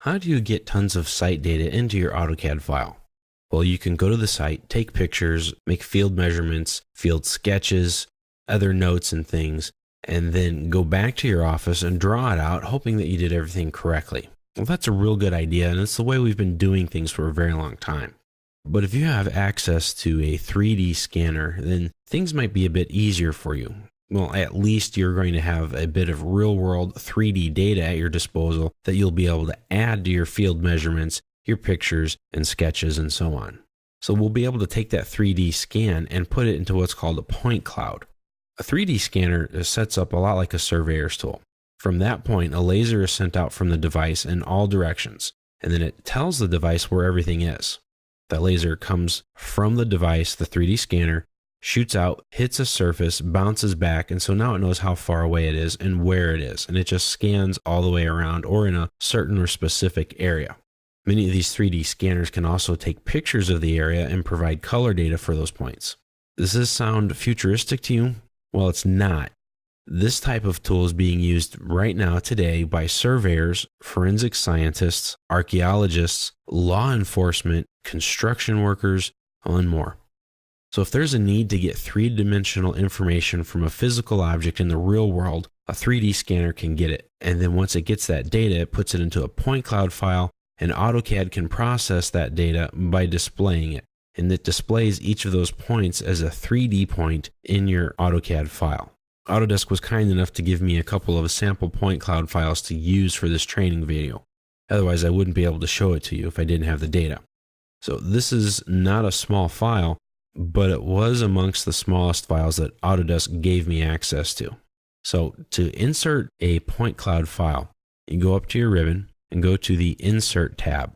How do you get tons of site data into your AutoCAD file? Well, you can go to the site, take pictures, make field measurements, field sketches, other notes and things, and then go back to your office and draw it out, hoping that you did everything correctly. Well, that's a real good idea, and it's the way we've been doing things for a very long time. But if you have access to a 3D scanner, then things might be a bit easier for you. Well, at least you're going to have a bit of real-world 3D data at your disposal that you'll be able to add to your field measurements, your pictures and sketches and so on. So we'll be able to take that 3D scan and put it into what's called a point cloud. A 3D scanner sets up a lot like a surveyor's tool. From that point, a laser is sent out from the device in all directions, and then it tells the device where everything is. That laser comes from the device, the 3D scanner, shoots out, hits a surface, bounces back, and so now it knows how far away it is and where it is, and it just scans all the way around or in a certain or specific area. Many of these 3D scanners can also take pictures of the area and provide color data for those points. Does this sound futuristic to you? Well, it's not. This type of tool is being used right now today by surveyors, forensic scientists, archaeologists, law enforcement, construction workers, and more. So if there's a need to get three-dimensional information from a physical object in the real world, a 3D scanner can get it. And then once it gets that data, it puts it into a point cloud file, and AutoCAD can process that data by displaying it. And it displays each of those points as a 3D point in your AutoCAD file. Autodesk was kind enough to give me a couple of sample point cloud files to use for this training video. Otherwise, I wouldn't be able to show it to you if I didn't have the data. So this is not a small file, but it was amongst the smallest files that Autodesk gave me access to. So to insert a point cloud file, you go up to your ribbon and go to the Insert tab.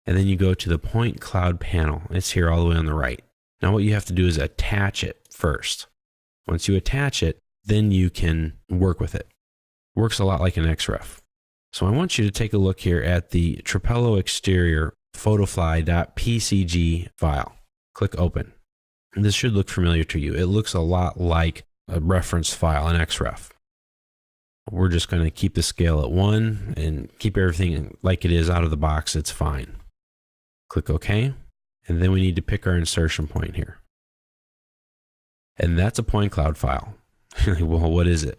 And then you go to the Point Cloud panel. It's here all the way on the right. Now what you have to do is attach it first. Once you attach it, then you can work with it. Works a lot like an XREF. So I want you to take a look here at the Trapelo Exterior photofly.pcg file. Click Open. And this should look familiar to you. It looks a lot like a reference file, an XREF. We're just going to keep the scale at 1 and keep everything like it is out of the box. It's fine. Click OK. And then we need to pick our insertion point here. And that's a point cloud file. Well, what is it?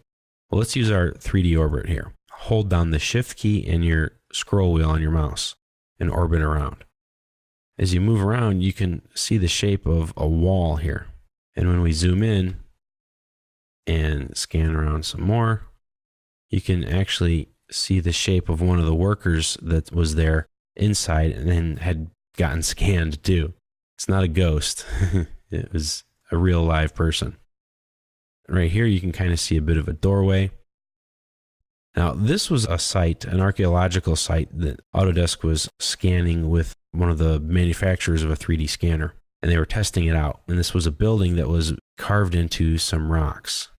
Well, let's use our 3D orbit here. Hold down the Shift key and your scroll wheel on your mouse and orbit around. As you move around, you can see the shape of a wall here. And when we zoom in and scan around some more, you can actually see the shape of one of the workers that was there inside and then had gotten scanned too. It's not a ghost. It was a real live person. Right here, you can kind of see a bit of a doorway. Now, this was a site, an archaeological site that Autodesk was scanning with one of the manufacturers of a 3D scanner, and they were testing it out. And this was a building that was carved into some rocks.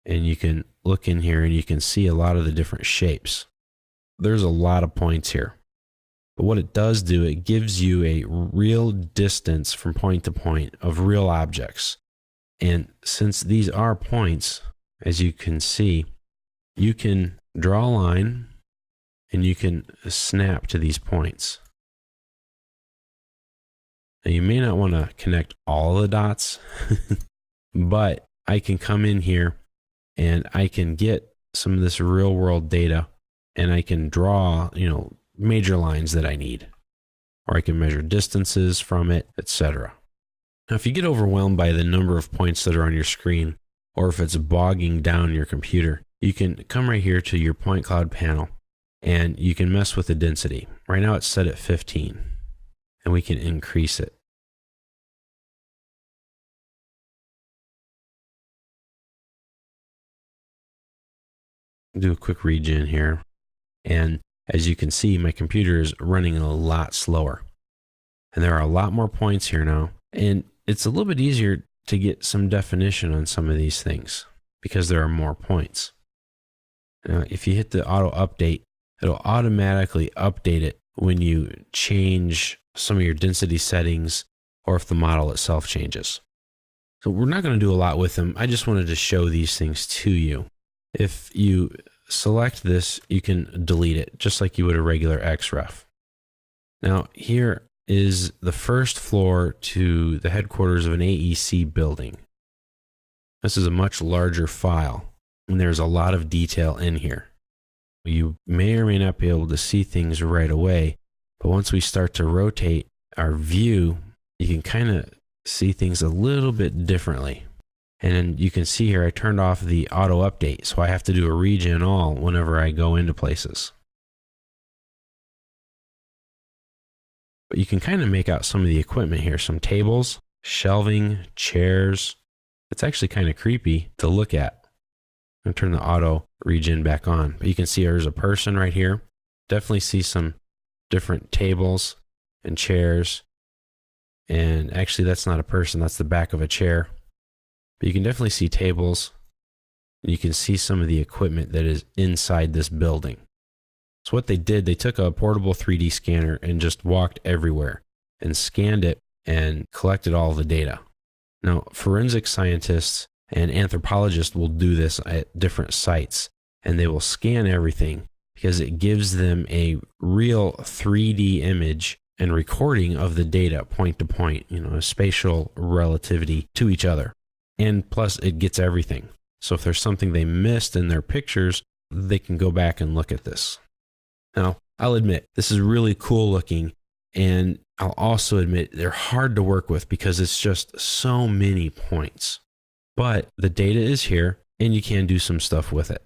And you can look in here and you can see a lot of the different shapes. There's a lot of points here. But what it does do, it gives you a real distance from point to point of real objects. And since these are points, as you can see, you can draw a line and you can snap to these points. Now you may not want to connect all the dots, but I can come in here and I can get some of this real world data and I can draw, major lines that I need, or I can measure distances from it, etc. Now, if you get overwhelmed by the number of points that are on your screen, or if it's bogging down your computer, you can come right here to your point cloud panel and you can mess with the density. Right now it's set at 15 and we can increase it. Do a quick regen here. And as you can see, my computer is running a lot slower. And there are a lot more points here now. And it's a little bit easier to get some definition on some of these things because there are more points. Now, if you hit the auto update, it'll automatically update it when you change some of your density settings or if the model itself changes. So we're not going to do a lot with them. I just wanted to show these things to you. If you select this, you can delete it just like you would a regular XREF. Now, here is the first floor to the headquarters of an AEC building. This is a much larger file, and there's a lot of detail in here. You may or may not be able to see things right away, but once we start to rotate our view, you can kind of see things a little bit differently. And then you can see here I turned off the auto update, so I have to do a regen all whenever I go into places. But you can kind of make out some of the equipment here, some tables, shelving, chairs. It's actually kind of creepy to look at. I'm turn the auto regen back on, but you can see there's a person right here. Definitely see some different tables and chairs. And actually that's not a person, that's the back of a chair. But you can definitely see tables. You can see some of the equipment that is inside this building. So what they did, they took a portable 3D scanner and just walked everywhere and scanned it and collected all the data. Now, forensic scientists and anthropologists will do this at different sites, and they will scan everything because it gives them a real 3D image and recording of the data point to point, a spatial relativity to each other. And plus, it gets everything. So if there's something they missed in their pictures, they can go back and look at this. Now, I'll admit, this is really cool looking, and I'll also admit they're hard to work with because it's just so many points. But the data is here, and you can do some stuff with it.